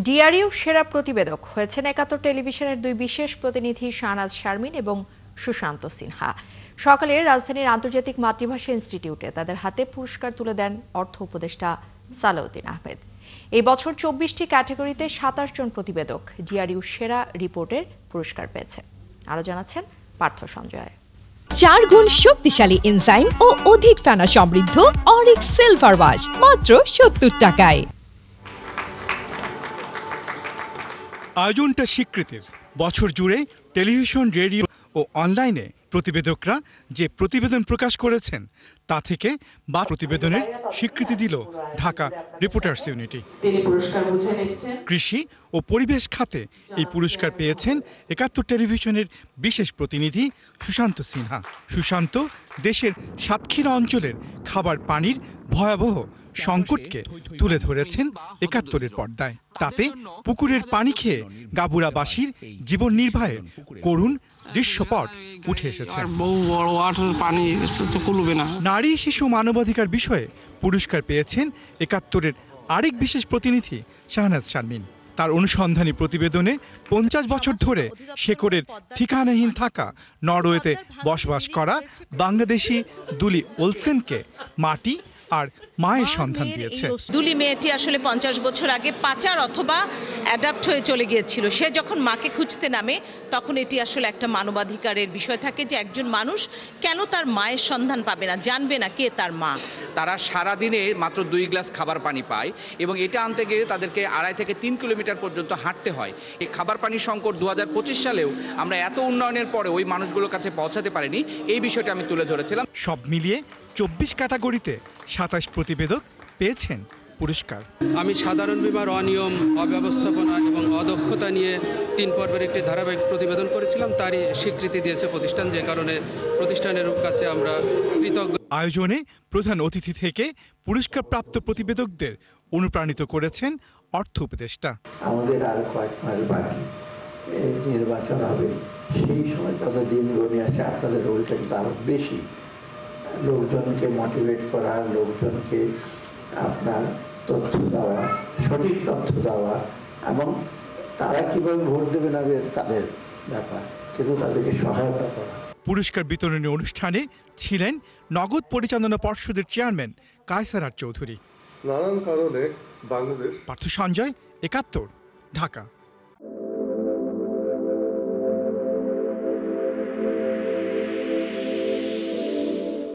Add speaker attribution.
Speaker 1: DRU সেরা প্রতিবেদক হয়েছেন একাত্তর টেলিভিশনের দুই বিশেষ প্রতিনিধি শাহনাজ শারমিন এবং সুশান্ত সিনহা। সকালে রাজধানীর আন্তর্জাতিক মাতৃভাষা ইনস্টিটিউটে তাদের হাতে পুরস্কার তুলে দেন অর্থ উপদেষ্টা সালাউদ্দিন আহমেদ। এই বছর ২৪টি ক্যাটাগরিতে ২৭ জন প্রতিবেদক ডিআরইউ সেরা রিপোর্টের পুরস্কার পেয়েছে। আরো জানাচ্ছেন পার্থ সঞ্জয়।
Speaker 2: ৪ গুণ শক্তিশালী এনজাইম ও অধিক ফেনা সমৃদ্ধ অরিক্স সিলভার ওয়াশ মাত্র ৭০ টাকায়।
Speaker 3: আয়োজনটা স্বীকৃতির। বছর জুড়ে টেলিভিশন, রেডিও ও অনলাইনে প্রতিবেদকরা যে প্রতিবেদন প্রকাশ করেছেন তা থেকে বা প্রতিবেদনের স্বীকৃতি দিল ঢাকা রিপোর্টার্স ইউনিটি। কৃষি ও পরিবেশ খাতে এই পুরস্কার পেয়েছেন একাত্তর টেলিভিশনের বিশেষ প্রতিনিধি সুশান্ত সিনহা। সুশান্ত দেশের সাতক্ষীরা অঞ্চলের খাবার পানির ভয়াবহ সংকটকে তুলে ধরেছেন একাত্তরের পর্দায়। তাতে পুকুরের পানি খেয়ে গাবুরাবাসীর জীবন নির্বাহের করুণ দৃশ্যপট উঠে এসেছে। নারী শিশু মানবাধিকার বিষয়ে পুরস্কার পেয়েছেন একাত্তরের আরেক বিশেষ প্রতিনিধি শাহনাজ শারমিন। তার অনুসন্ধানী প্রতিবেদনে ৫০ বছর ধরে শেকড়ের ঠিকানাহীন থাকা নরওয়েতে বসবাস করা বাংলাদেশি দুলি ওলসেনকে মাটি আর মায়ের সন্ধান দিয়েছে।
Speaker 4: দুলি মেয়েটি আসলে ৫০ বছর আগে পাচার অথবা অ্যাডাপ্ট হয়ে চলে গিয়েছিল। সে যখন মাকে খুঁজতে নামে তখন এটি আসলে একটা মানবাধিকারের বিষয় থাকে যে একজন মানুষ কেন তার মায়ের সন্ধান পাবে না, জানবে না কে তার মা।
Speaker 5: তারা সারাদিনে মাত্র 2 গ্লাস খাবার পানি পায় এবং এটা আনতে গিয়ে তাদেরকে 2.5 থেকে 3 কিলোমিটার পর্যন্ত হাঁটতে হয়। এই খাবার পানির সংকট ২০২৫ সালেও আমরা এত উন্নয়নের পরে ওই মানুষগুলোর কাছে পৌঁছাতে পারিনি। এই বিষয়টা আমি তুলে ধরেছিলাম।
Speaker 3: সব মিলিয়ে ২৪ ক্যাটাগরিতে ২৭ প্রতিবেদক পেয়েছেন পুরস্কার।
Speaker 6: আমি সাধারণ বীমার অনিয়ম, অব্যবস্থাপনা এবং অদক্ষতা নিয়ে ৩ পর্বের একটি ধারাবাহিক প্রতিবেদন করেছিলাম। তারই স্বীকৃতি দিয়েছে প্রতিষ্ঠান, যে কারণে প্রতিষ্ঠানের কাছে আমরা কৃতজ্ঞ।
Speaker 3: আয়োজনে প্রধান অতিথি থেকে পুরস্কার প্রাপ্ত প্রতিবেদকদের অনুপ্রাণিত করেছেন অর্থ উপদেষ্টা।
Speaker 7: আমাদের আরো কয়েক মাস বাকি, নির্বাচন হবে। সেই সময় যত দিন গণে আসে আপনাদের রোলটা কিন্তু আরো বেশি। লোকজনকে মোটিভেট করা, লোকজনকে আপনার তথ্য দেওয়া, সঠিক তথ্য দেওয়া, এবং তারা কিভাবে ভোট দেবে না তাদের ব্যাপার, কিন্তু তাদেরকে সহায়তা করা।
Speaker 3: পুরস্কার বিতরণী অনুষ্ঠানে ছিলেন নগদ পরিচালনা পর্ষদের চেয়ারম্যান কায়সার চৌধুরী।
Speaker 8: নানান কারণে বাংলাদেশ।
Speaker 3: পার্থ সঞ্জয়, একাত্তর, ঢাকা।